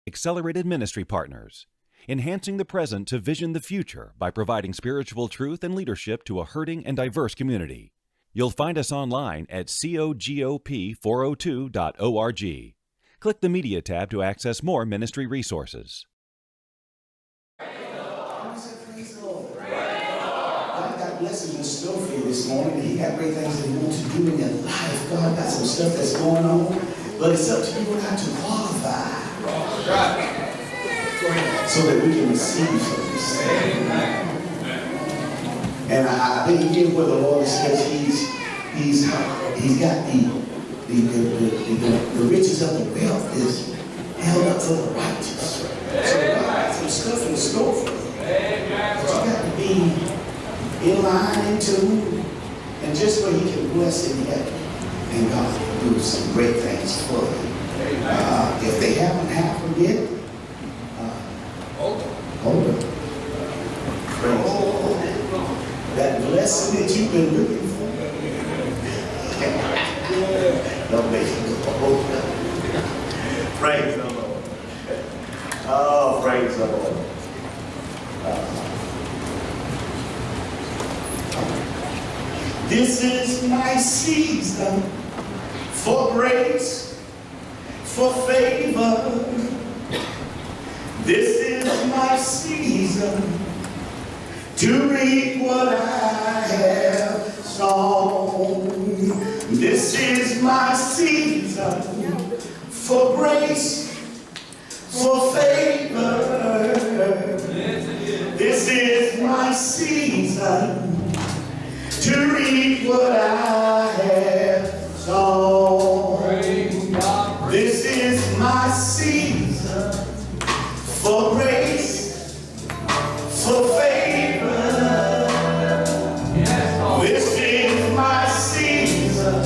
Accelerated Ministry Partners, enhancing the present to vision the future by providing spiritual truth and leadership to a hurting and diverse community. You'll find us online at cogop402.org. Click the Media tab to access more ministry resources. Blessings in store for you this morning. He got great things that he wants to do in your life. God got some stuff that's going on, but it's up to you not to qualify. So that we can receive from this. And I think here where the Lord says he's got the riches of the wealth is held up for the righteous. So God got some stuff in store for you. But you got to be in line, in tune, and just where he can bless it, and God can do some great things for you. If they haven't happened yet, hold up. Praise the Lord. That blessing that you've been looking for, don't make it go. Hold up. Praise the Lord. Oh, praise the Lord. This is my season for grace, for favor. This is my season to reap what I have sown. This is my season for grace, for favor. This is my season to reap what I have sown. This is my season for grace, for favor. This is my season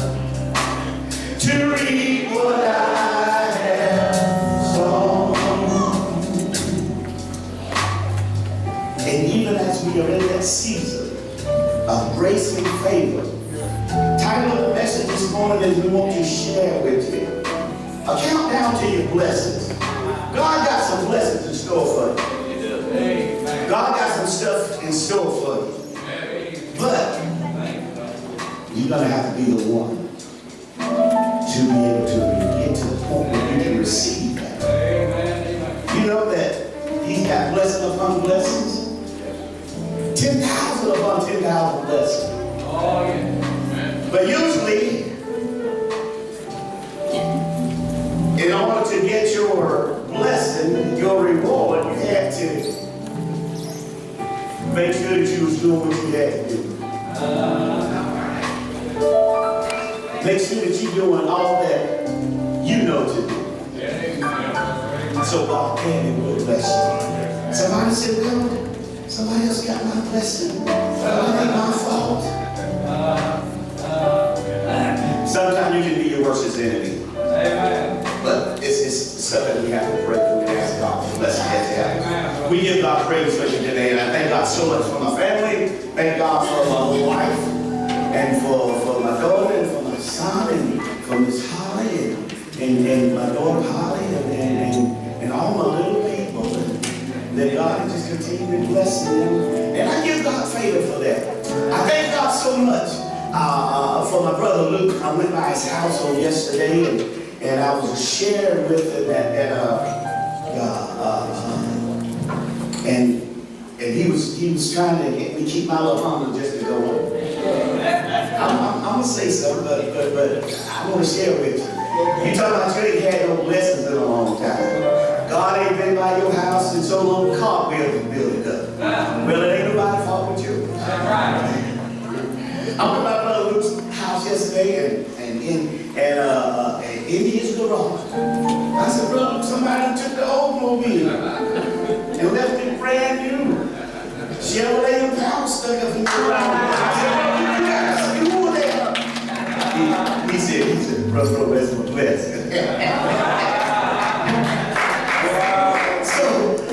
to reap what I have sown. And even as we are in that season of grace and favor, title of the message this morning is we want to share with you a countdown to your blessings. God got some blessings in store for you. God got some stuff in store for you. But you're going to have to be the one to be able to get to the point where you can receive that. You know that he's got blessing upon blessings. 10,000 upon 10,000 blessings. But usually, in order to get your blessing, your reward, you had to make sure that you was doing what you had to do. Make sure that you're doing all that you know to do. So God can and will bless you. Somebody said, well, somebody else got my blessing. It ain't my fault. Sometimes you can be your worst enemy. But it's something we have to pray for and ask God to bless us. We give God praise for you today. And I thank God so much for my family. Thank God for my wife. And for my daughter and for my son and for Miss Holly and my daughter Holly and all my little people. That God has just continued blessing them. And I give God favor for that. I thank God so much for my brother Luke. I went by his household yesterday and I was sharing with him and he was trying to get me keep my little hunger just to go home. I'm gonna say something, but I want to share with you. You talking about you ain't had no blessings in a long time. God ain't been by your house in so long, car build it up. Well, it ain't nobody's fault but you. I went to my brother Luke's house yesterday and in his garage. I said, brother, somebody took the old mobile and left it brand new. Chevrolet Impala stuck up in the garage. I said, brother, you got a school there. He said, brother, that's my blessing.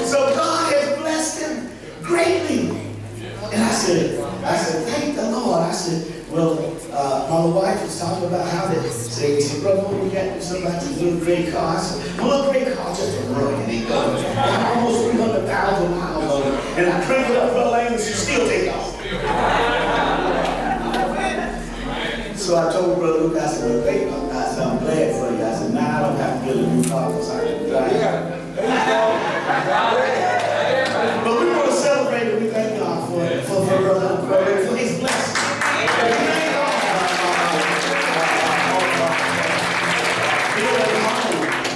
So God has blessed him greatly. And I said, thank the Lord. I said, well, my wife was talking about how they say, brother, we got something like this little gray car. I said, my little gray car just a rug. It ain't 100,000 miles on it. And I crank it up for lane and she still take off. So I told Brother Luke, I said, well, thank God. I said, I'm glad for you. I said, nah, I don't have to get a new car because I can drive. But we want to celebrate and we thank God for his blessing.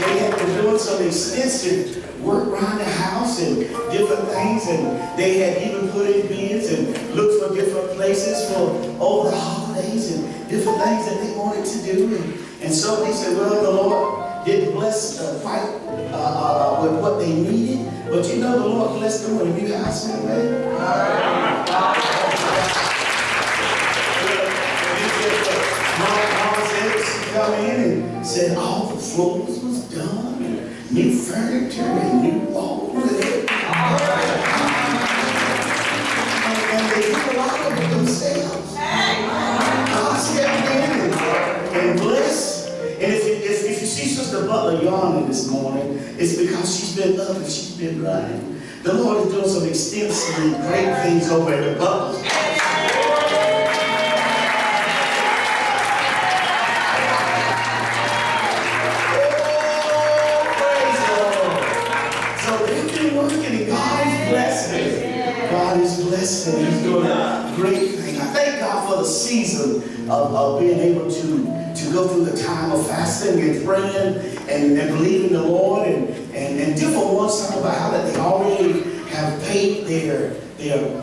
They have been doing some extensive work around the house and different things, and they had even put in bids and looked for different places for over the holidays and different things that they wanted to do. And so they said, well, the Lord didn't bless quite with what they needed, but you know the Lord blessed them with a new house in the Mama said she come in and said all the floors was done, and new furniture and new walls and everything. And they did a lot of it themselves. God stepped in and blessed. And if you see Sister Butler yawning this morning, it's because she's been up and she's been running. The Lord is doing some extensive and great things over at the Butlers. God is blessed and he's doing a great thing. I thank God for the season of being able to go through the time of fasting and praying and believing the Lord and different ones talk about how that they already have paid their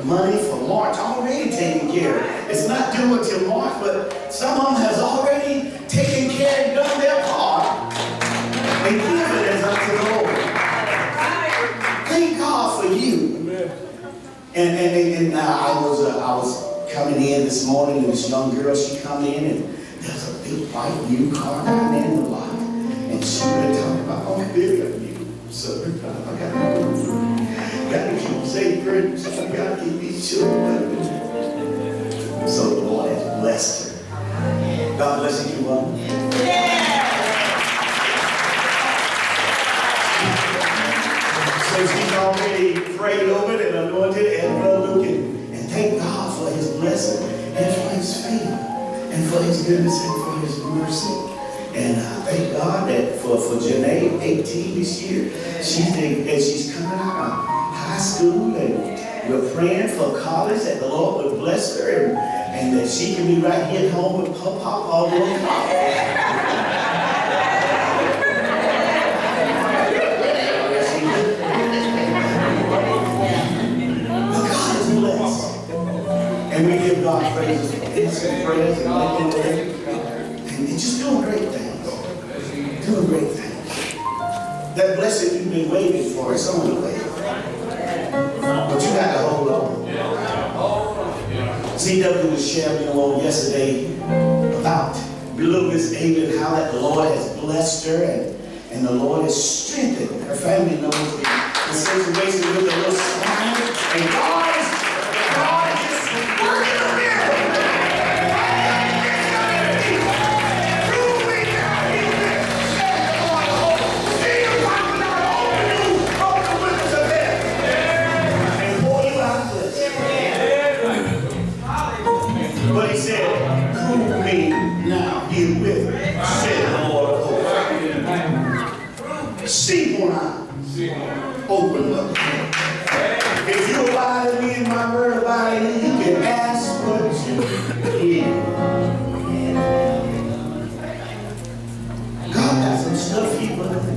money for March, already taken care of. It's not due until March, but some of them has already taken care and done their part and given it unto the Lord. Thank God for you. And I was coming in this morning, and this young girl, she come in, and there's a big white new car down there in the lot, and she been talking about, oh, Billy, so I gotta keep sacred, so I gotta keep these children. So the Lord has blessed her. God bless you, one. So she's already prayed over it and anointed and Brother Luke, and thank God for his blessing and for his favor and for his goodness and for his mercy. And thank God that for Janae, 18 this year, she's coming out of high school, and we're praying for college that the Lord would bless her and that she can be right here at home with Pop all the way college. And we give God praises for answering prayers and just doing great things. Doing great things. That blessing you've been waiting for is on the way. But you got to hold on. CW was sharing on yesterday about little Miss Ava and how that the Lord has blessed her and the Lord has strengthened her family. Knows the situation with a little smile. And God is working a miracle. But he said, prove me now here with me, said the Lord of hosts. See when I open up. If you abide in me and my word abide in you, you can ask what you need. God got some stuff he wants.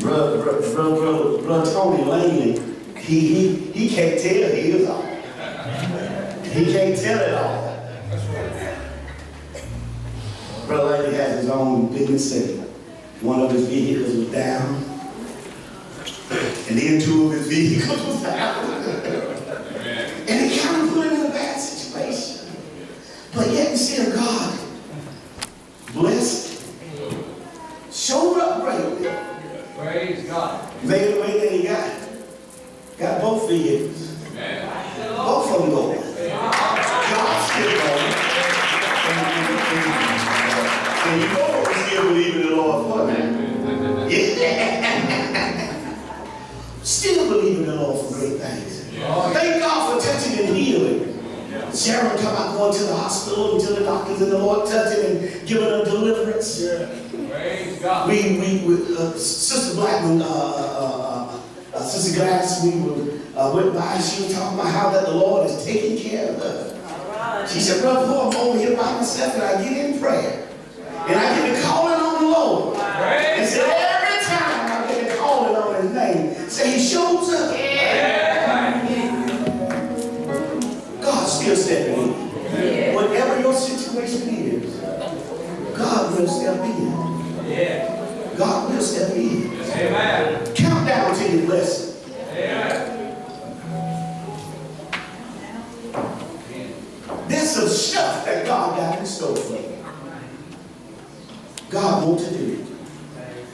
Brother Tony Langley, he can't tell it all. He can't tell it all. Brother Langley has his own business, and one of his vehicles was down, and then two of his vehicles was down. And it kind of put him in a bad situation. But yet, still, God blessed, showed up greatly. Praise God. Made it the way that he got both vehicles. Amen. Both of them going. God's still going. And you know we're still believing in the Lord for that. Still believe in the Lord for great things. Thank God for touching and healing. Sharon come out going to the hospital and to the doctors, and the Lord touching and giving her deliverance. Praise God. Sister Blackman, Sister Glass, we went by and she was talking about how that the Lord is taking care of her. She said, Brother Pore, I'm over here by myself and I get in prayer. And I get to calling on the Lord. And said every time I get to calling on his name, say he shows up. God's still stepping in. Whatever your situation is, God will step in. God will step in. Amen. Count down to your blessing. Amen. There's some stuff that God got in store for you. God wants to do it.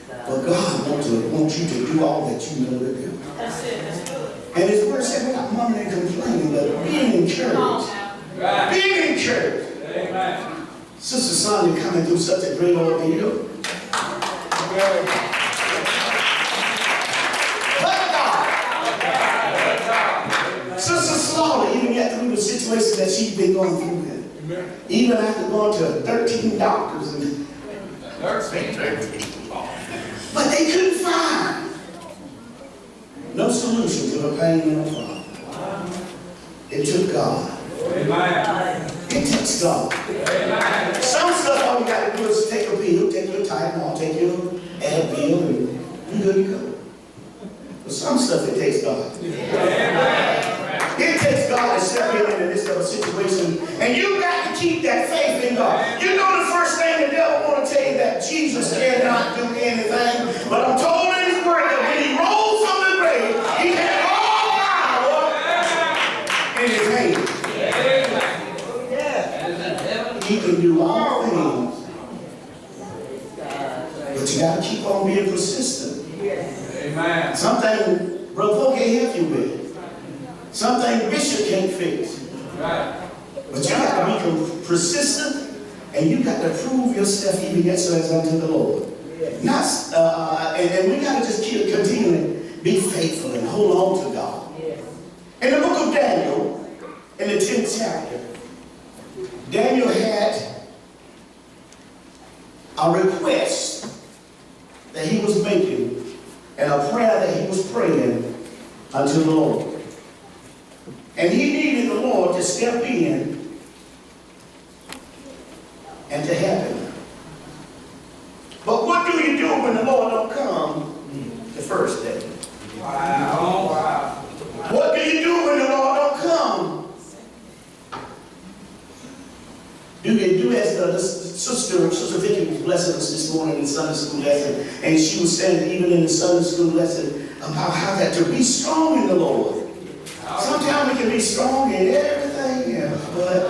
But God wants you to do all that you know to do. That's it. That's good. And his word said, we're not mumbling and complaining, but being encouraged. Right. Being encouraged. Amen. Sister Sonia coming through such a great ordeal. Sister Slaughter, even through the situation that she's been going through, even after going to 13 doctors, and but they couldn't find no solution to the pain in her problem. It took God. Amen. It takes God. Amen. Some stuff all you got to do is take a pill, take your Tylenol, take your Advil, and you're good to go. But some stuff it takes God. It takes God to step in the midst of a situation, and you got to keep that faith in God. You know the first thing the devil want to tell you that Jesus cannot do anything, but I'm told in his word that when he rose from the grave, he had all power in his hand. He can do all things, but you got to keep on being persistent. Amen. Something Brother Pore can't help you with. Something Bishop can't fix. Right. But you got to be persistent, and you got to prove yourself even yet so as unto the Lord. Not, and we got to just keep continuing, be faithful and hold on to God. In the book of Daniel, in the 10th chapter, Daniel had a request that he was making and a prayer that he was praying unto the Lord. And he needed the Lord to step in and to help him. But what do you do when the Lord don't come the first day? Wow. Wow. What do you do when the Lord don't come? Do you do as the Sister Vicky was blessing us this morning in the Sunday school lesson, and she was saying even in the Sunday school lesson about how that to be strong in the Lord. Sometimes we can be strong in everything else, but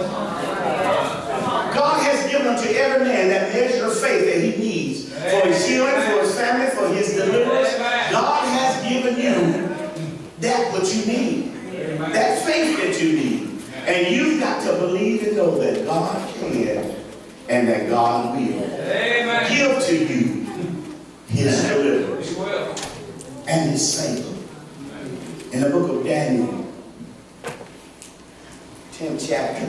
God has given unto every man that measure of faith that he needs for his healing, for his family, for his deliverance. God has given you that what you need, that faith that you need. And you've got to believe and know that God can and that God will give to you his deliverance and his favor. In the book of Daniel, 10th chapter,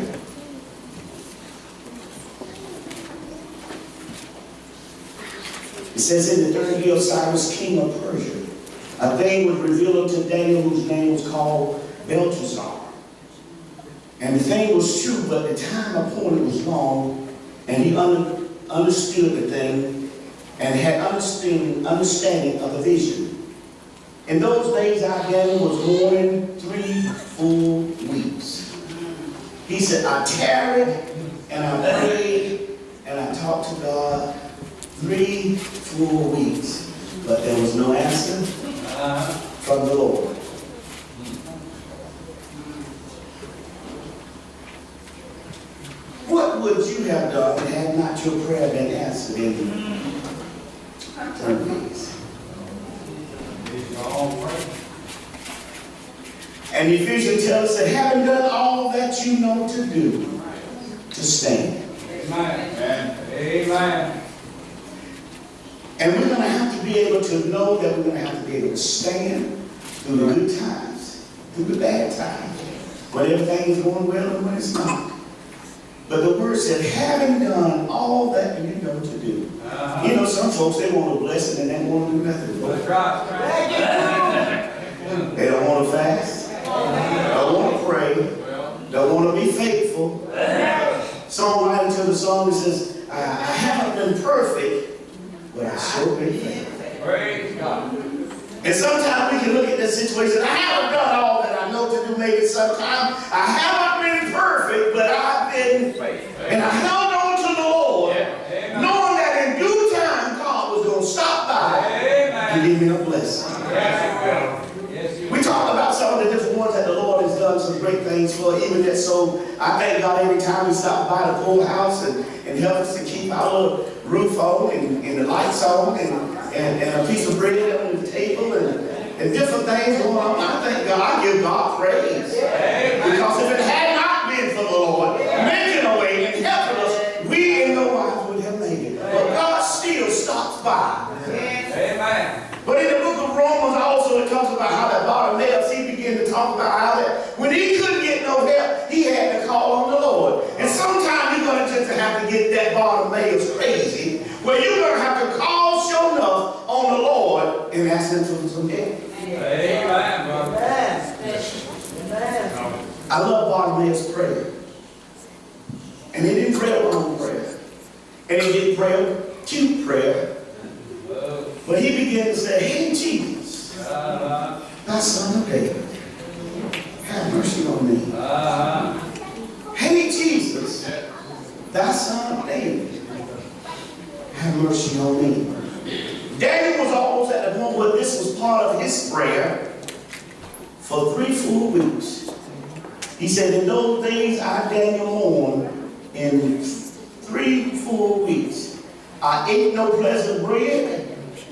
it says, in the 3rd year of Cyrus, king of Persia, a thing was revealed unto Daniel, whose name was called Belteshazzar. And the thing was true, but the time appointed was long, and he understood the thing and had understanding of the vision. In those days, our Daniel was mourning 3 full weeks. He said, I tarried and I prayed and I talked to God 3 full weeks, but there was no answer from the Lord. What would you have done had not your prayer been answered in 3 weeks? And Ephesians tells us that having done all that you know to do, to stand. Amen. Amen. And we're going to have to be be able to know that we're going to have to be able to stand through the good times, through the bad times, when everything is going well and when it's not. But the word said, having done all that you know to do. You know, some folks, they want a blessing and they don't want to do nothing. That's right. They don't want to fast. Don't want to pray. Don't want to be faithful. Songwriter to the song says, I haven't been perfect, but I sure been faithful. Praise God. And sometimes we can look at this situation. I haven't done all that I know to do. Maybe sometimes I haven't been perfect, but I've been faithful. And I held on to the Lord, knowing that in due time God was going to stop by and give me a blessing. We talked about some of the different ones that the Lord has done some great things for. Even that, so I thank God every time we stop by the Pore house and help us to keep our little roof on and the lights on and a piece of bread on the table and different things going on. I thank God. I give God praise. Because if it had not been for the Lord making a way and helping us, we in no wise would have made it. But God still stops by. Amen. But in the book of Romans also it talks about how that Bartimaeus, he began to talk about how that when he couldn't get no help, he had to call on the Lord. And sometimes you're going to just have to get that Bartimaeus crazy, where you're going to have to call sure enough on the Lord and ask him for some help. Amen, brother. I love Bartimaeus' prayer. And he didn't pray a long prayer. And he didn't pray a cute prayer. But he began to say, hey, Jesus, thy son of David, have mercy on me. Hey, Jesus, thy son of David, have mercy on me. Daniel was almost at the point where this was part of his prayer for 3 full weeks. He said, in those days I, Daniel, mourned in 3 full weeks. I ate no pleasant bread,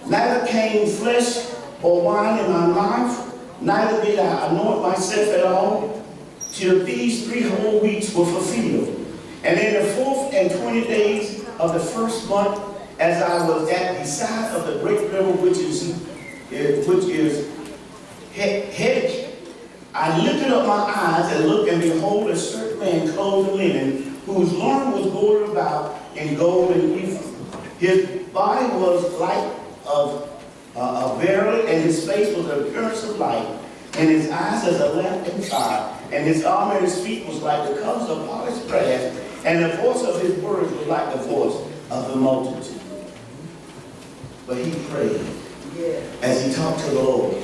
neither came flesh or wine in my mouth, neither did I anoint myself at all, till these 3 whole weeks were fulfilled. And in the 4th and 20 days of the 1st month, as I was at the side of the great river, which is Hedge, I lifted up my eyes and looked, and behold, a certain man clothed in linen, whose loin was girded about in gold and ephod. His body was like of a beryl, and his face was the appearance of light, and his eyes as a lamp in fire, and his arm and his feet was like the colors of polished brass, and the voice of his words was like the voice of the multitude. But he prayed as he talked to the Lord.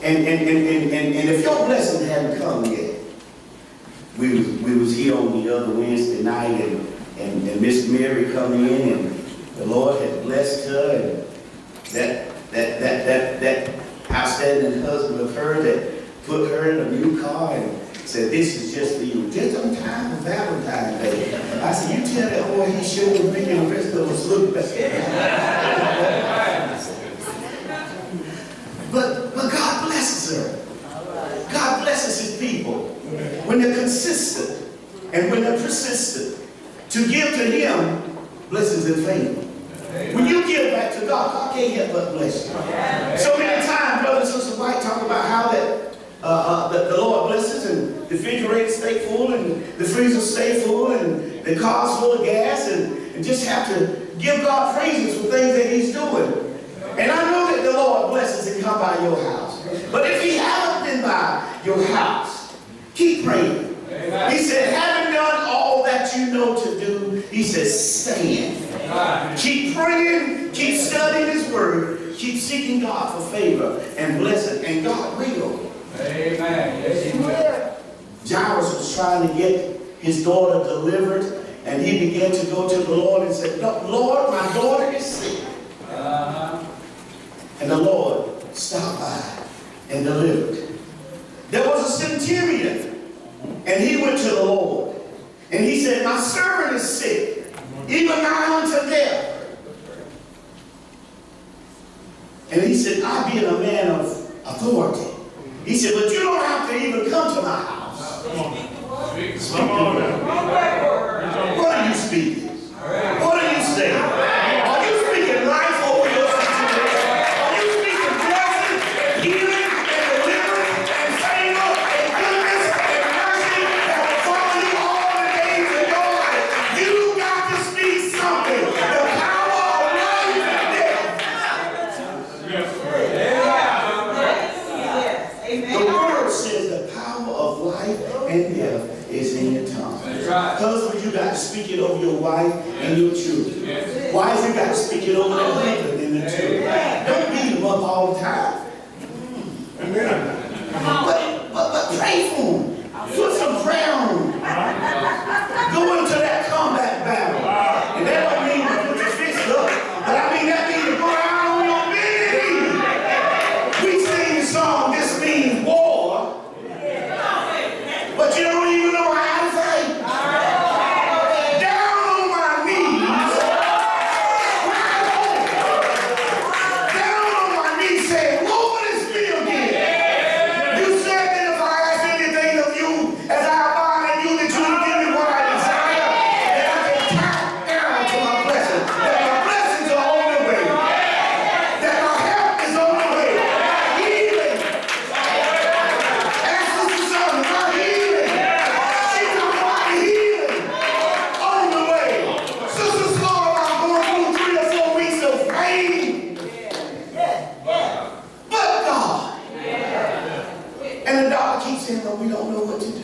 And if your blessing hadn't come yet, we was here on the other Wednesday night, and Miss Mary come in, and the Lord had blessed her, and that outstanding husband of hers that put her in a new car and said, this is just for you, just on time for Valentine's Day. I said, you tell that boy he showed me and the rest of us look better. But God blesses her. God blesses his people when they're consistent and when they're persistent to give to him blessings and favor. When you give back to God, God can't help but bless you. So many times, Brother and Sister White talk about how that the Lord blesses and the refrigerators stay full and the freezers stay full and the car's full of gas and just have to give God praises for things that he's doing. And I know that the Lord blesses and come by your house. But if he hasn't been by your house, keep praying. Amen. He said, having done all that you know to do, he says, stand. Keep praying, keep studying his word, keep seeking God for favor and blessing, and God will. Amen. Yes, he will. Jairus was trying to get his daughter delivered, and he began to go to the Lord and said, Lord, my daughter is sick. And the Lord stopped by and delivered. There was a centurion, and he went to the Lord, and he said, my servant is sick, even nigh unto death. And he said, I being a man of authority. He said, but you don't have to even come to my house. What are you speaking? What are you saying? Are you speaking life over your situation? speak it over your wife and your children? Wives, you got to speak it over their husband and their children. Don't beat them up all the time. But pray for them. Put some prayer on them. Go into that combat battle. And that don't mean to put your fist up, but I mean that means to go out on your knees. We sing the song, this means war, but you don't even know how to fight. Down on my knees, down on my knees saying, Lord, it's me again. You said that if I ask anything of you, as I abide in you, that you will give me what I desire, and I can tap down to my blessing, that my blessings are on the way, that my help is on the way, my healing. Ask Sister Sonia, my healing. She talking about healing on the way. Sister Flora, I'm going through 3 or 4 weeks of pain, but God. And the doctor keeps saying, no, we don't know what to do.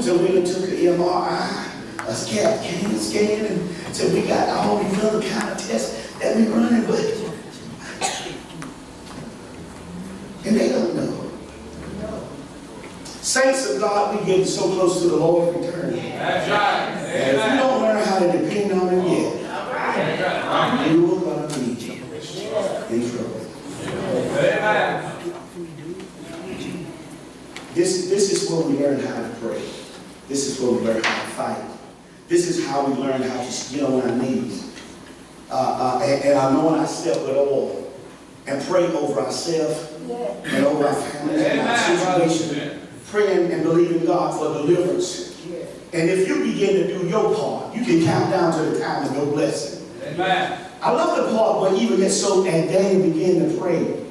So we took an MRI, a scan, and said we got all these other kind of tests that we running, but and they don't know. Saints of God, we get so close to the Lord return. That's right. And if you don't learn how to depend on Him yet, you will gonna be in trouble. Amen. This is where we learn how to pray. This is where we learn how to fight. This is how we learn how to get on our knees. And anoint ourselves with oil and pray over ourselves and over our families and our situation. Praying and believing God for deliverance. And if you begin to do your part, you can count down to the time of your blessing. Amen. I love the part where even gets so and Daniel began to pray.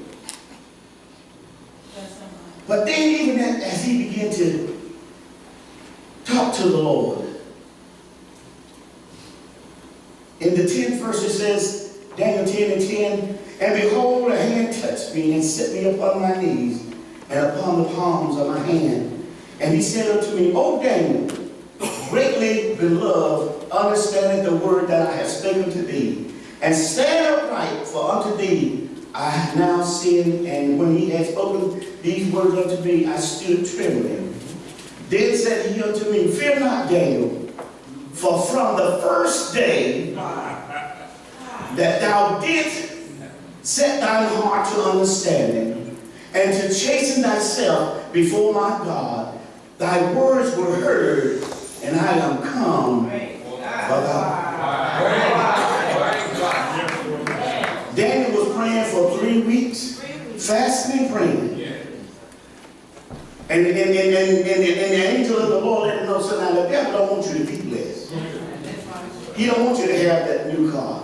But then even as he began to talk to the Lord, in the 10th verse it says, Daniel 10:10, and behold, a hand touched me and set me upon my knees and upon the palms of my hand. And he said unto me, O Daniel, greatly beloved, understanding the word that I have spoken to thee, and stand upright, for unto thee I have now sinned. And when he had spoken these words unto me, I stood trembling. Then said he unto me, fear not, Daniel, for from the first day that thou didst set thine heart to understanding, and to chasten thyself before my God, thy words were heard, and I am come for thy. Daniel was praying for 3 weeks, fasting and praying. And the angel of the Lord let him know, so now the devil don't want you to be blessed. He don't want you to have that new car.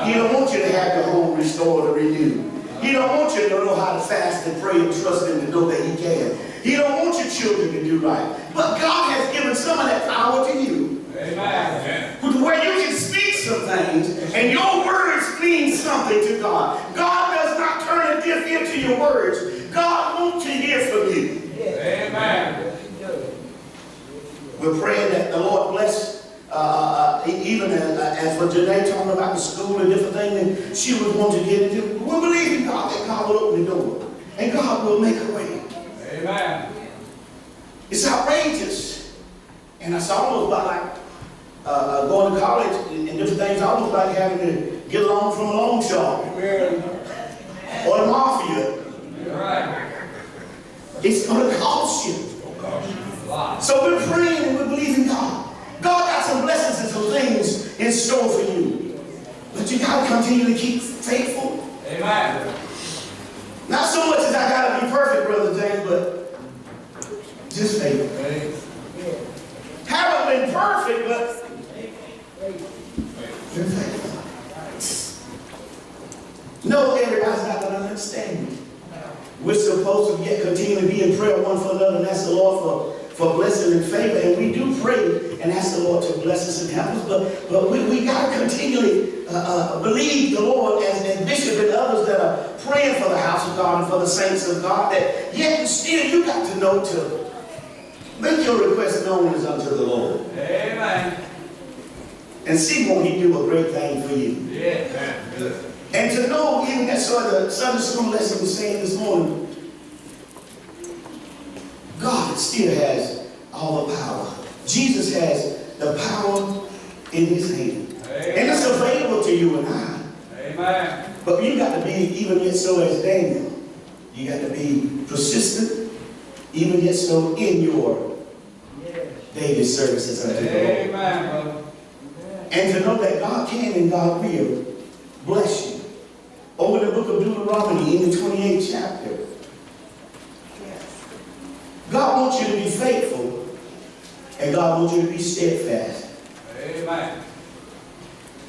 He don't want you to have your home restored or renewed. He don't want you to know how to fast and pray and trust Him to know that He can. He don't want your children to do right. But God has given some of that power to you. Amen. Where you can speak some things and your words mean something to God. God does not turn a deaf ear to your words. God wants to hear from you. Amen. We're praying that the Lord bless, even as for Janae talking about the school and different things that she would want to get into. We believe in God that God will open the door and God will make a way. Amen. It's outrageous. And it's almost like going to college and different things, almost like having to get along from a loan shark or the mafia. Right. It's going to cost you. So we're praying and we're believing God. God got some blessings and some things in store for you. But you got to continue to keep faithful. Amen. Not so much as I got to be perfect, Brother James, but just faithful. Haven't been perfect, but you're faithful. No, everybody's not going to understand you. We're supposed to continue to be in prayer one for another and ask the Lord for blessing and favor. And we do pray and ask the Lord to bless us and help us. But we got to continually believe the Lord as Bishop and others that are praying for the house of God and for the saints of God, that yet and still you got to know to make your request known as unto the Lord. Amen. and see won't he do a great thing for you. Yeah, man. Good. And to know, even that's what the Sunday school lesson was saying this morning, God still has all the power. Jesus has the power in his hand. Amen. And it's available to you and I. Amen. But you got to be, even yet so as Daniel, you got to be persistent, even yet so in your daily services unto the Lord. Amen, brother. And to know that God can and God will bless you. Over the book of Deuteronomy in the 28th chapter, God wants you to be faithful and God wants you to be steadfast. Amen.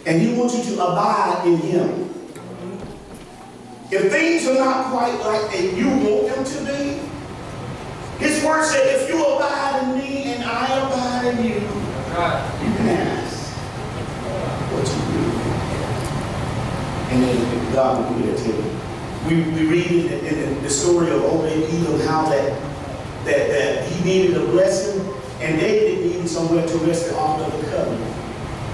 And he wants you to abide in him. If things are not quite like that you want them to be, his word said, if you abide in me and I abide in you, Right. you can ask what you do. And then God will give it to you. We read in the story of Obed-Edom how that he needed a blessing and David needed somewhere to rest the ark of the covenant.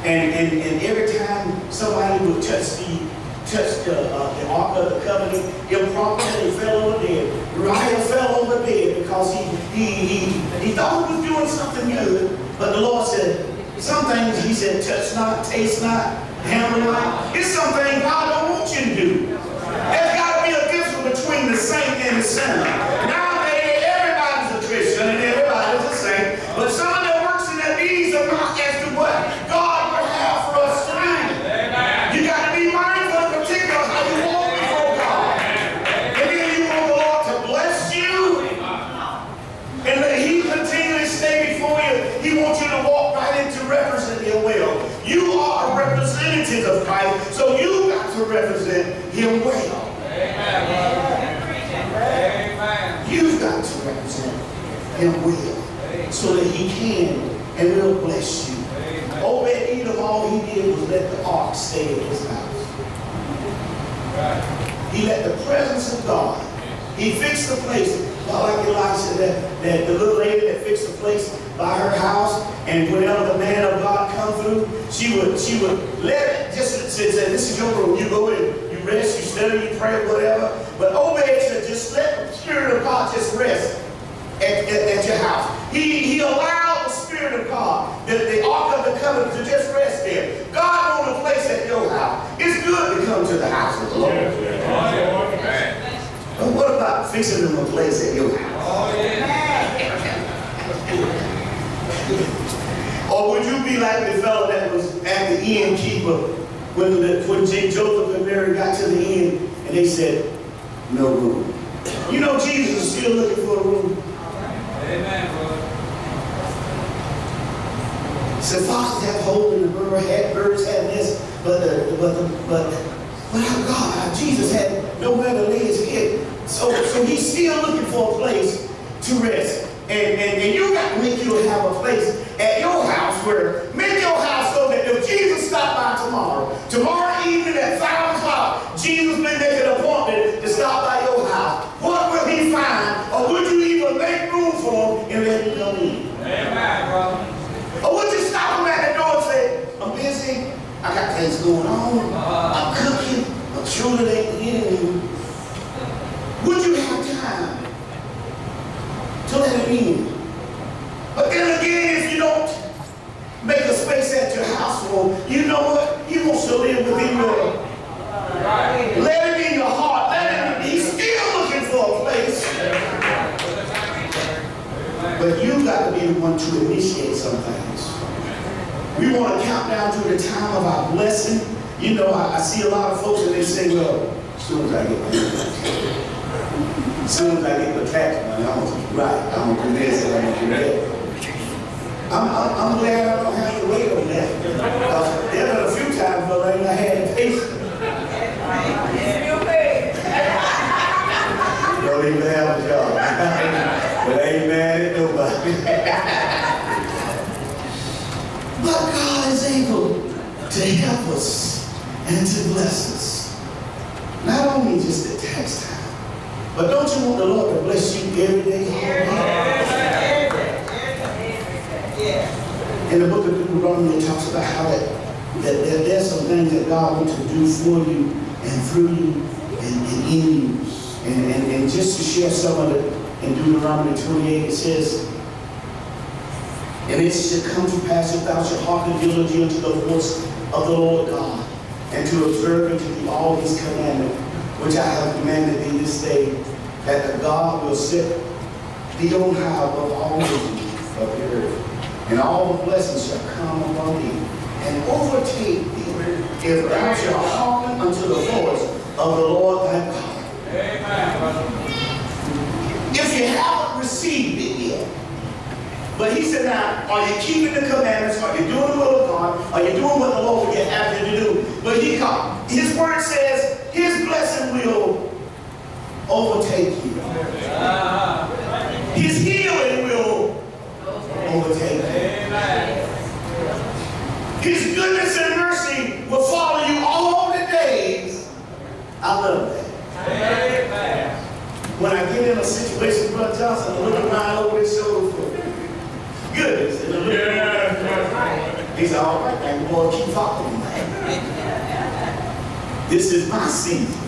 And every time somebody would touch the ark of the covenant, improperly fell over dead. Uriah fell over dead because he thought he was doing something good, but the Lord said, some things he said, touch not, taste not, handle not. It's something God don't want you to do. There's got to be a difference between the saint and the sinner. Nowadays, everybody's a Christian and everybody's a saint, but some of their works and their deeds are not as to what God would have for us to do. You got to be mindful in particular how you walk before God. And then you want the Lord to bless you and that he continually stay before you. He wants you to walk right into represent him well. You are a representative of Christ, so you got to represent him well. Amen. You've got to represent him well so that he can and will bless you. Obed-Edom, all he did was let the ark stay in his house. Right. He let the presence of God. He fixed the place. Like Elijah said, that the little lady that fixed the place by her house, and whenever the man of God come through, she would let it just say, this is your room. You go in, you rest, you study, you pray, whatever. But Obed said, just let the Spirit of God just rest at your house. He allowed the Spirit of God, the Ark of the Covenant, to just rest there. God wants a place at your house. It's good to come to the house of the Lord. But what about fixing them a place at your house? Oh, yeah. Or would you be like the fellow that was at the innkeeper when Joseph and Mary got to the inn and they said, no room? You know Jesus is still looking for a room. Amen, brother. So foxes have holes in the birds have nests, but our God, Jesus had nowhere to lay his head. So he's still looking for a place to rest. And you got to make you have a place at your house make your house so that if Jesus stopped by tomorrow evening at 5 o'clock, Jesus may make an appointment to stop by your house. What will he find? Or would you even make room for him and let him come in? Amen, brother. Or would you stop him at the door and say, I'm busy, I got things going on, I'm cooking, I'm sure it ain't the enemy. Would you have time to let him in? But then again, if you don't make a space at your house for him, you know what? He wants to live within your. Let him in your heart. He's still looking for a place. But you got to be the one to initiate some things. We want to count down to the time of our blessing. You know, I see a lot of folks and they say, well, as soon as I get my tax, as soon as I get my tax money, I'm going to do right. I'm going to do this and I'm going to do that. I'm glad I don't have to wait on that. Because there been a few times where I had to pay. Don't even have a job. But I ain't mad at nobody. But God is able to help us and to bless us. Not only just at tax time, but don't you want the Lord to bless you every day? In the book of Deuteronomy, it talks about how that that there's some things that God wants to do for you and through you and in you. And just to share some of it, in Deuteronomy 28, it says, and it shall come to pass if thou shalt hearken diligently unto the voice of the Lord God, and to observe and to do all his commandments, which I have commanded thee this day, that the God will set thee on high above all nations of the earth. And all the blessings shall come upon thee and overtake thee, if thou shalt hearken unto the voice of the Lord thy God. Amen, brother. If you haven't received it yet, but he said, now, are you keeping the commandments? Are you doing the will of God? Are you doing what the Lord will get after you to do? But his word says his blessing will overtake you. His healing will overtake you. Amen. His goodness and mercy will follow you all the days. I love that. Amen. When I get in a situation, Brother Johnson, I look around over his shoulder for goodness. And I look around. He said, all right, man, boy, keep talking, man. This is my season.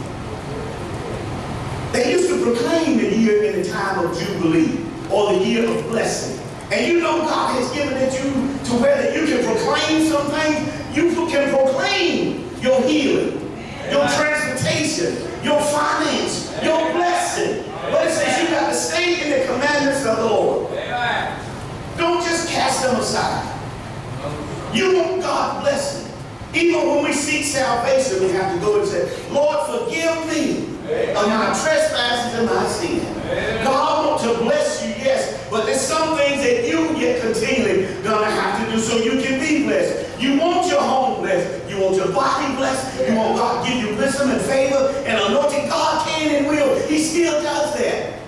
They used to proclaim the year in the time of Jubilee, or the year of blessing. And you know God has given it you to where that you can proclaim some things. You can proclaim your healing, your transportation, your finance, your blessing. But it says you got to stay in the commandments of the Lord. Amen. Don't just cast them aside. You want God's blessing. Even when we seek salvation, we have to go and say, Lord, forgive me of my trespasses and my sin. God wants to bless you, yes, but there's some things that you yet continually gonna have to do so you can be blessed. You want your home blessed. You want your body blessed. You want God to give you wisdom and favor and anointing. God can and will. He still does that.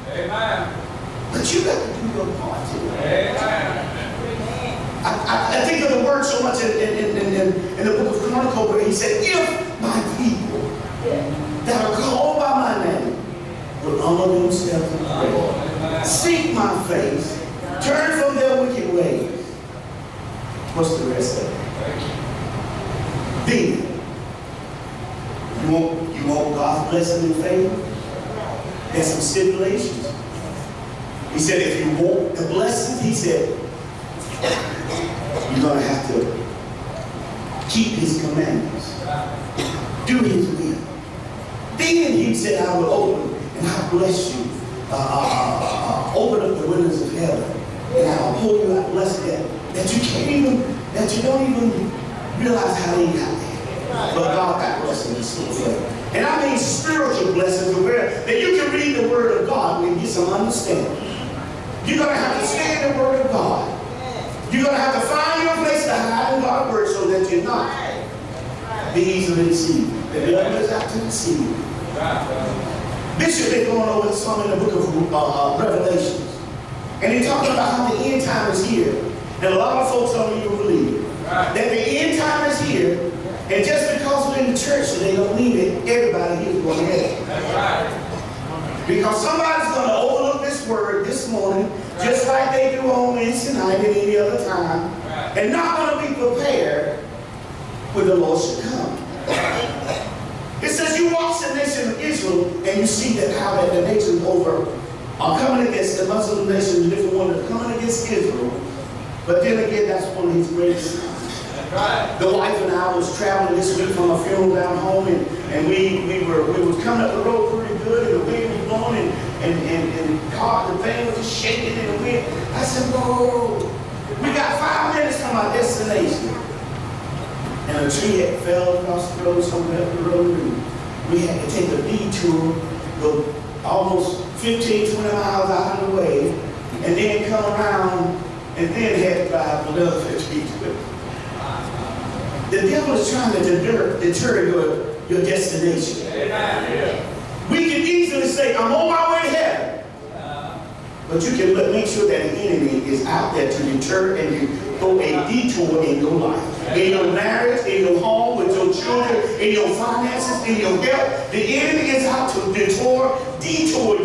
Amen. But you got to do your part too. Amen. I think of the word so much in the book of Chronicles where he said, if my people that are called by my name will humble themselves and pray, seek my face, turn from their wicked ways. What's the rest of it? Then, you want God's blessing and favor? There's some stipulations. He said, if you want the blessing, he said, you're going to have to keep his commandments. Do his will. Then he said, I will open and I'll bless you. Open up the windows of heaven. And I'll pull you out blessed that you can't even, that you don't even realize how they got there. But God got blessing is so good. And I mean spiritual blessings where that you can read the word of God and get some understanding. You're going to have to stay in the word of God. You're going to have to find your place to hide in God's word so that you're not be easily deceived. The devil is out to deceive you. Bishop been going over some in the book of Revelations. And he's talking about how the end time is here. And a lot of folks don't even believe it. That the end time is here. And just because we're in the church and they don't mean it, everybody here is going to heaven. That's right. Because somebody's going to overlook this word this morning, just like they do on Wednesday night and any other time, and not going to be prepared when the Lord should come. It says you watch the nation of Israel and you see that how that the nations over are coming against the Muslim nations, the different ones are coming against Israel. But then again, that's one of his greatest signs. The wife and I was traveling this week from a funeral down home, and we were coming up the road pretty good, and the wind was blowing, and the thing was just shaking in the wind. I said, whoa, we got 5 minutes from our destination. And a tree had fell across the road, somewhere up the road, and we had to take a detour, go almost 15, 20 miles out of the way, and then come around, and then had to drive another 15, 20. The devil is trying to deter your destination. We can easily say, I'm on my way to heaven. But you can make sure that the enemy is out there to deter and to go a detour in your life. In your marriage, in your home, with your children, in your finances, in your health. The enemy is out to detour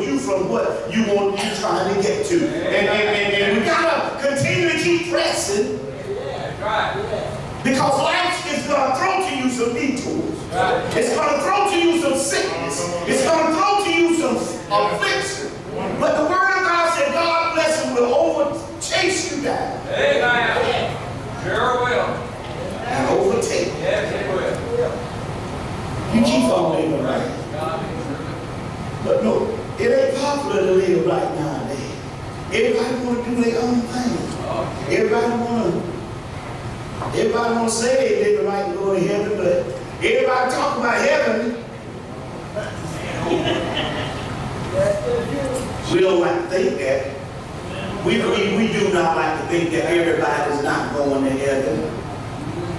you from what you want you trying to get to. And we gotta continue to keep pressing. Because life is going to throw to you some detours. It's going to throw to you some sickness. It's going to throw to you some affliction. But the word of God said, God blessing will chase you down. Amen. Sure will. And overtake you. Yes, it will. You keep on living right. But no, it ain't popular to live right nowadays. Everybody want to do their own thing. Everybody want to say they live right and go to heaven, but everybody talk about heaven. We don't like to think that. We do not like to think that everybody's not going to heaven.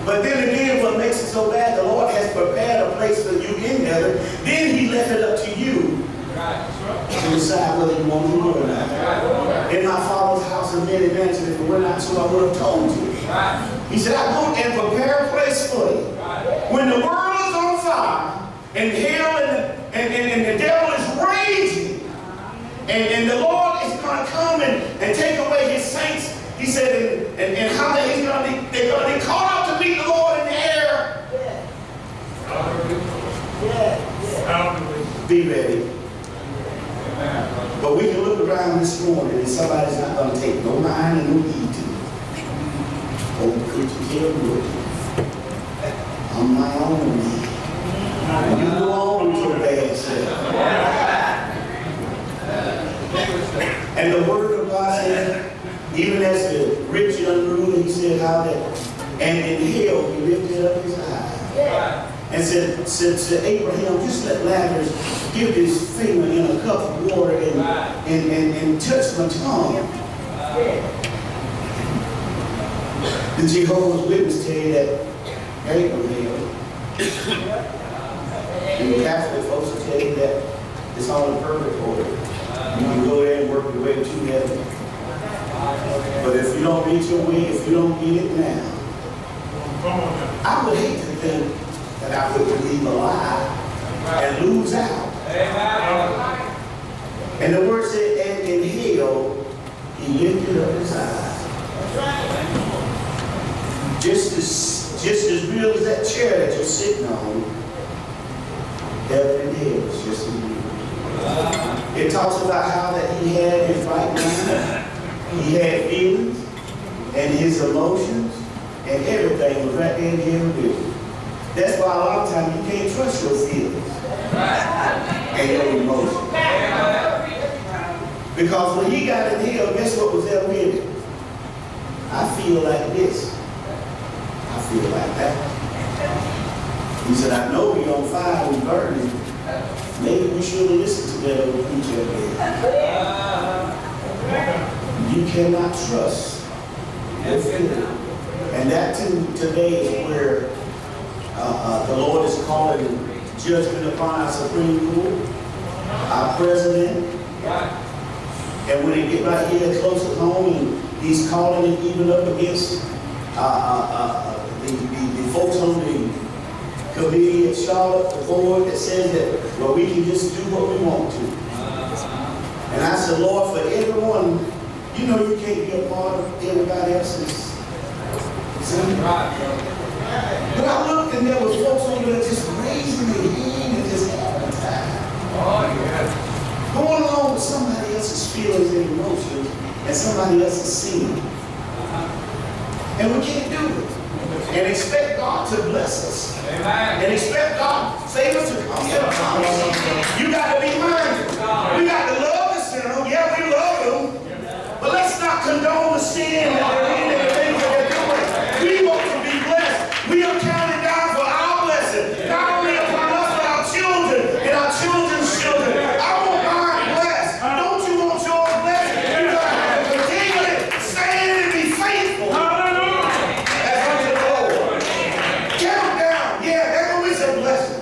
But then again, what makes it so bad, the Lord has prepared a place for you in heaven. Then he left it up to you to decide whether you want to go or not. In my Father's house are many mansions. If it were not so, I would have told you. He said, I go and prepare a place for you. When the world is on fire, and hell and the devil is raging, and the Lord is going to come and take away his saints, he said, and how they're going to be caught up to meet the Lord in the air. Be ready. But we can look around this morning and somebody's not going to take no mind and no heed to it. Oh, preacher, tell me, I'm my own man. You go on with your bad self. And the word of God said, even as the rich young ruler, he said how that, and in hell he lifted up his eyes. And said to Abraham, just let Lazarus give his finger in a cup of water and touch my tongue. The Jehovah's Witness tell you that Abraham, and the Catholic folks will tell you that it's all in purgatory. You can go there and work your way to heaven. But if you don't get your way, if you don't get it now, I would hate to think that I would believe a lie and lose out. And the word said, and in hell, he lifted up his eyes. Just as real as that chair that you're sitting on, heaven and hell is just as real. It talks about how that he had his right mind, he had feelings, and his emotions, and everything was right there in him with him. That's why a lot of times you can't trust your feelings and your emotions. Because when he got in hell, guess what was there with him? I feel like this. I feel like that. He said, I know we're on fire and burning. Maybe we should have listened to that old preacher again. You cannot trust your feelings. And that too today is where the Lord is calling judgment upon our Supreme Court, our president. And when he get right here close at home, and he's calling it even up against the folks on the committee at Charlotte, the board that says that, well, we can just do what we want to. And I said, Lord, for everyone, you know you can't be a part of everybody else's. But I looked and there was folks over there just raising their hand and just having a time. Going along with somebody else's feelings and emotions and somebody else's sin. And we can't do it. And expect God to bless us. And expect God, save us to come to the promise. You got to be mindful. We got to love the sinner. Yeah, we love them. But let's not condone the sin and the things that they're doing. We want to be blessed. We are counting down for our blessing. Not only upon us, but our children and our children's children. I want mine blessed. Don't you want yours blessed? You got to have to continually stand and be faithful. As unto the Lord. Count down. Yeah, there's going to be some blessing.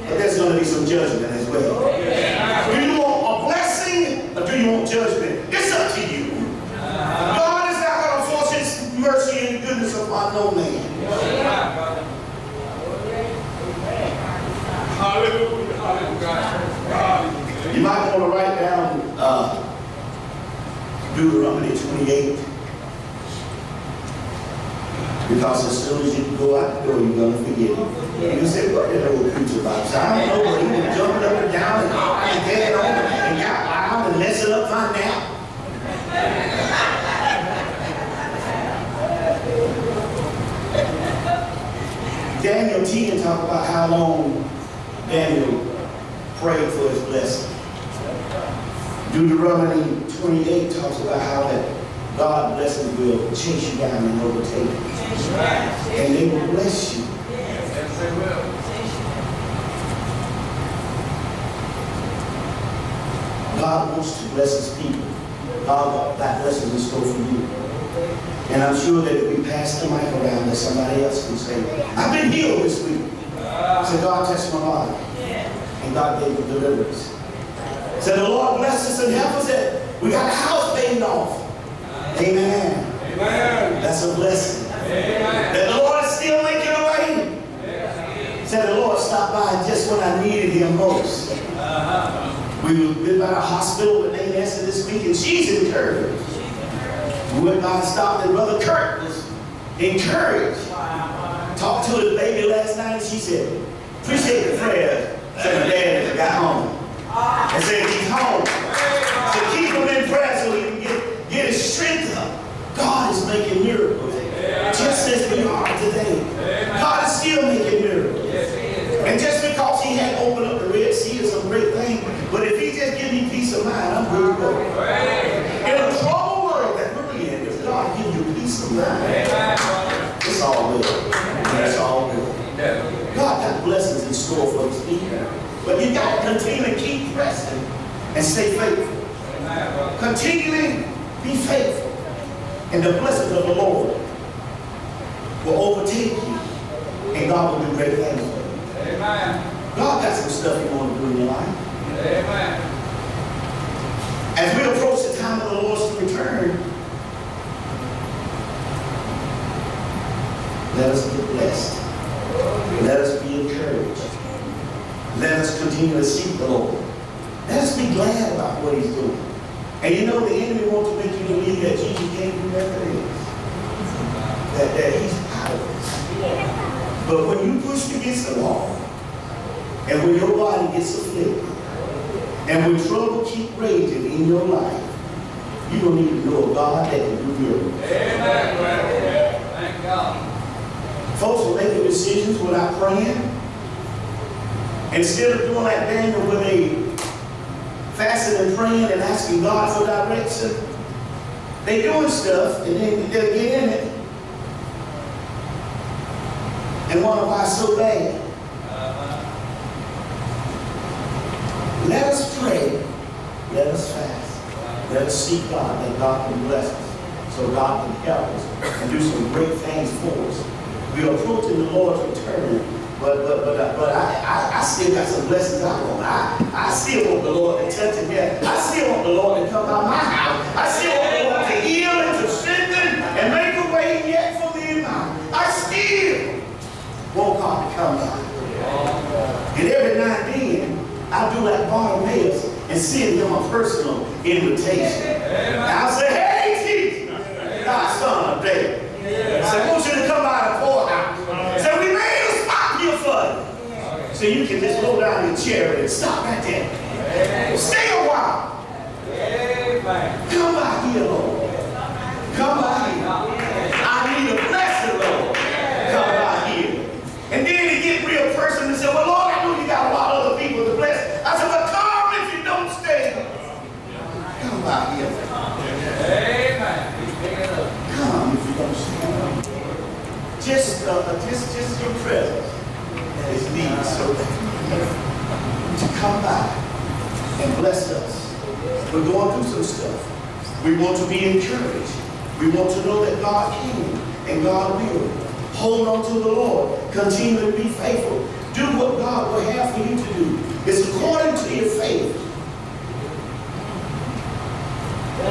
But there's going to be some judgment as well. Do you want a blessing or do you want judgment? It's up to you. God is not going to force his mercy and goodness upon no man. You might want to write down Deuteronomy 28. Because as soon as you go out the door, you're going to forget it. And you say, what did that old preacher about? So I don't know, but he was jumping up and down and carrying on and got loud and messing up my nap. Daniel 10 talked about how long Daniel prayed for his blessing. Deuteronomy 28 talks about how that God's blessings will chase you down and overtake you. And they will bless you. Yes, they will. God wants to bless his people. God got blessings in store for you. And I'm sure that if we pass the mic around, that somebody else can say, I've been healed this week. So God touched my body. And God gave me deliverance. So the Lord bless us and help us that we got a house paid off. Amen. Amen. That's a blessing. Amen. That the Lord is still making a way. Said the Lord stopped by just when I needed him most. We were by the hospital with Aunt Esther this week, and she's encouraged. We went by and stopped, and Brother Kurt was encouraged. Talked to his baby last night, and she said, appreciate the prayers. Said my dad got home. And said he's home. So keep him in prayer so he can get his strength up. God is making miracles. Just as we are today. God is still making miracles. And just because he had opened up the Red Sea is a great thing. But if he just gives me peace of mind, I'm good to go. In a troubled world that we're in, if God gives you peace of mind, it's all good. It's all good. God got blessings in store for his people. But you got to continue to keep pressing and stay faithful. Continually be faithful. And the blessings of the Lord will overtake you. And God will do great things for you. Amen. God got some stuff He wants to do in your life. Amen. As we approach the time of the Lord's return, let us get blessed. Let us be encouraged. Let us continue to seek the Lord. Let us be glad about what He's doing. And you know, the enemy wants to make you believe that Jesus can't do nothing else. That He's powerless. But when you push against the wall, and when your body gets afflicted, and when trouble keeps raging in your life, you don't need to know a God that can do miracles. Amen. Thank God. Folks are making decisions without praying. Instead of doing like Daniel, where they fasting and praying and asking God for direction, they doing stuff and then they'll get in it and wonder why it's so bad. Let us pray. Let us fast. Let us seek God, that God can bless us, so God can help us and do some great things for us. We are approaching the Lord's return, but I still got some blessings I want. I still want the Lord to touch again. I still want the Lord to come out my house. I still want the Lord to heal and to strengthen and make a way yet for me in mine. I still want God to come by. And every now and then, I do like Bartimaeus and send him a personal invitation. And I'll say, hey, Jesus, thy son of David. I said, I want you to come by the poorhouse. So we made a spot here for you. So you can just go down your chair and stop right there. Stay a while. Come by here, Lord. Come by here. I need a blessing, Lord. Come by here. And then he get real personal and say, well, Lord, I know you got a lot of other people to bless. I said, well, come if you don't stay. Come by here. Amen. Come if you don't stay. Just your presence is needed so that to come by and bless us. We're going through some stuff. We want to be encouraged. We want to know that God can and God will. Hold on to the Lord. Continue to be faithful. Do what God will have for you to do. It's according to your faith.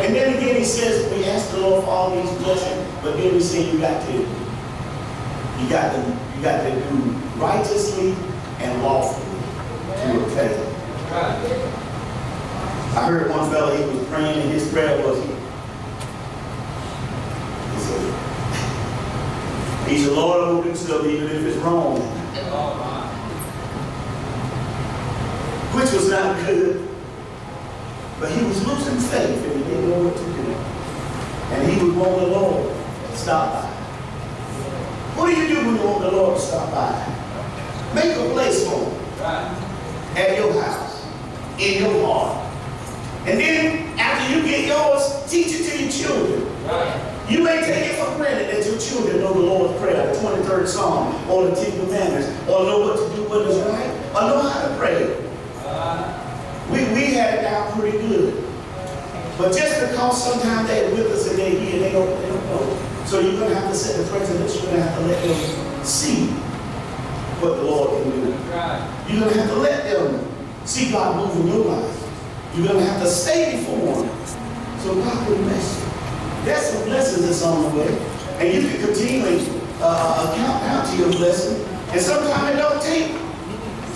And then again he says, we ask the Lord for all these blessings, but then we say you got to do righteously and lawfully to obtain it. I heard one fellow, he was praying, and his prayer was, he He's the Lord who do stuff even if it's wrong. Which was not good. But he was losing faith and he didn't know what to do. And he would want the Lord to stop by. What do you do when you want the Lord to stop by? Make a place for him. At your house. In your heart. And then after you get yours, teach it to your children. You may take it for granted that your children know the Lord's Prayer, the 23rd Psalm, or the 10 Commandments, or know what to do, what is right, or know how to pray. We had it down pretty good. But just because sometimes they're with us and they're here, they don't know. So you're going to have to set the precedent. You're going to have to let them see what the Lord can do. You're going to have to let them see God move in your life. You're going to have to stay before him so God will bless you. There's some blessings that's on the way. And you can continually count out to your blessing. And sometimes it don't take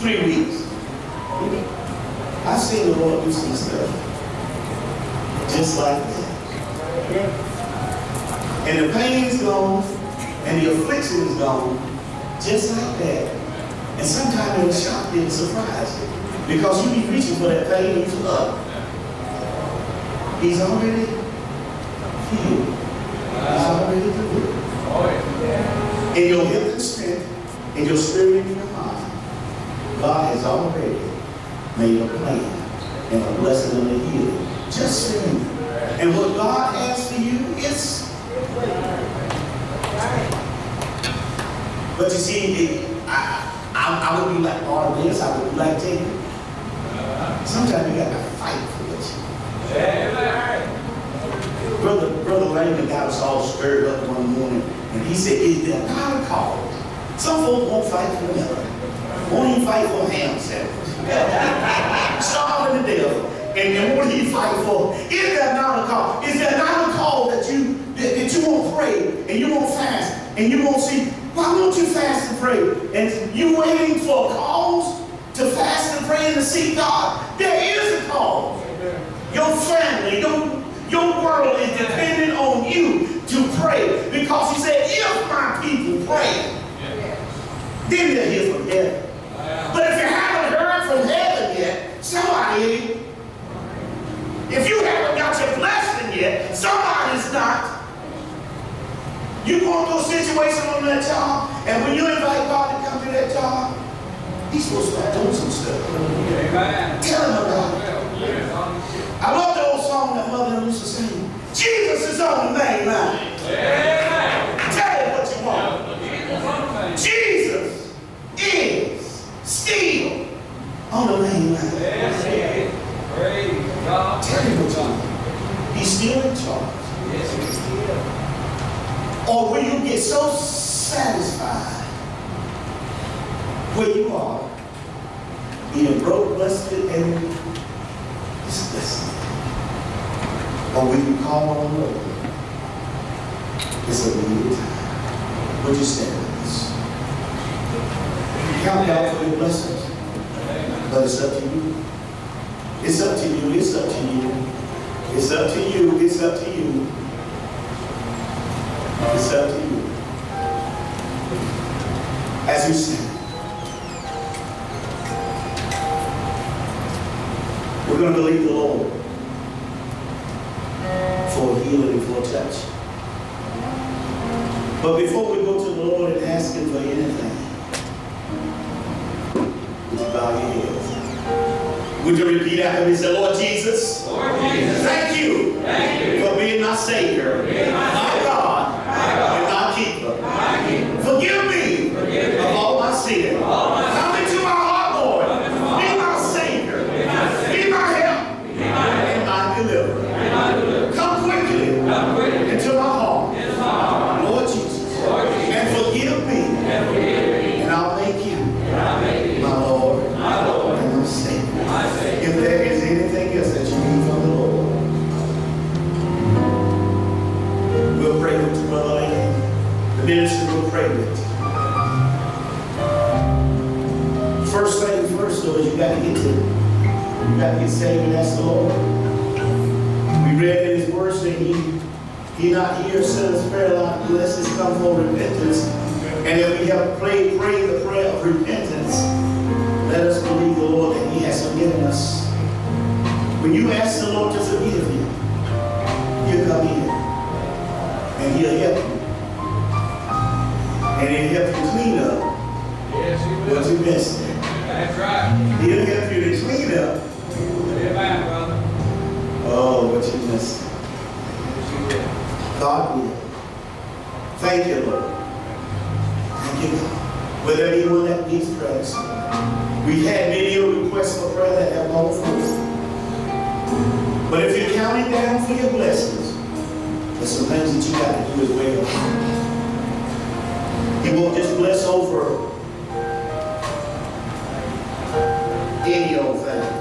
3 weeks. I've seen the Lord do some stuff just like that. And the pain is gone, and the affliction is gone, just like that. And sometimes it'll shock you and surprise you. Because you be reaching for that pain and you up. He's already healed. He's already delivered. In your health and strength, in your spirit and your mind, God has already made a plan and a blessing and a healing just for you. And what God has for you is. But you see, I would be like Barnabas, I would be like Jacob. Sometimes you got to fight for it. Brother Raymond got us all stirred up one morning, and he said, "Is there not a cause? Some folks won't fight for another. Won't even fight for a ham sandwich. Starving to death. And what do you fight for? Is there not a call? Is there not a call that you won't pray and you won't fast and you won't see? Why won't you fast and pray? And you waiting for a cause to fast and pray and to seek God? There is a cause. Your family, your world is dependent on you to pray. Because he said, if my people pray, then they'll hear from heaven. But if you haven't heard from heaven yet, somebody, if you haven't got your blessing yet, somebody's not. You go into a situation on that job, and when you invite God to come to that job, he's supposed to start doing some stuff. Amen. Tell him about it. I love the old song that Mother used to sing. Jesus is on the main line. Amen. Tell him what you want. Jesus is still on the main line. Yes, praise God. Tell him what you want. He's still in charge. Yes, he's still. Or will you get so satisfied where you are, being broke, busted, and disgusted? Or will you call on the Lord? It's a needed time. Would you stand with us? Count out for your blessings. But it's up to you. It's up to you. It's up to you. It's up to you. It's up to you. It's up to you. As we sing, we're going to believe the Lord for healing and for a touch. But before we go to the Lord and ask him for anything, would you bow your heads? Would you repeat after me? Say, Lord Jesus, thank you for being my Savior, my God, and my keeper. Forgive me of all my sin. Come into my heart, Lord. Be my Savior. Be my help and my deliverer. Come quickly into my heart, Lord Jesus, and forgive me. And I'll make you my Lord and my Savior. If there is anything else that you need from the Lord, we'll pray with you, Brother Lane. The ministry will pray with you. First thing first, though, is you got to get saved and ask the Lord. We read in his word saying he not hear sinners prayer like unless it's come for repentance And if we have prayed the prayer of repentance, let us believe the Lord that He has forgiven us. When you ask the Lord to forgive you, He'll come in and He'll help you. And He'll help you clean up Yes, He what will. you missed. That's right. He'll help you to clean up Amen, brother. what you missed. Yes, He will. God will. Thank you, Lord. Thank you, God. Whether anyone that needs prayer this morning. We've had many requests for prayer that have gone forth. But if you're counting down for your blessings, there's some things that you got to do as well. He won't just bless over any old thing.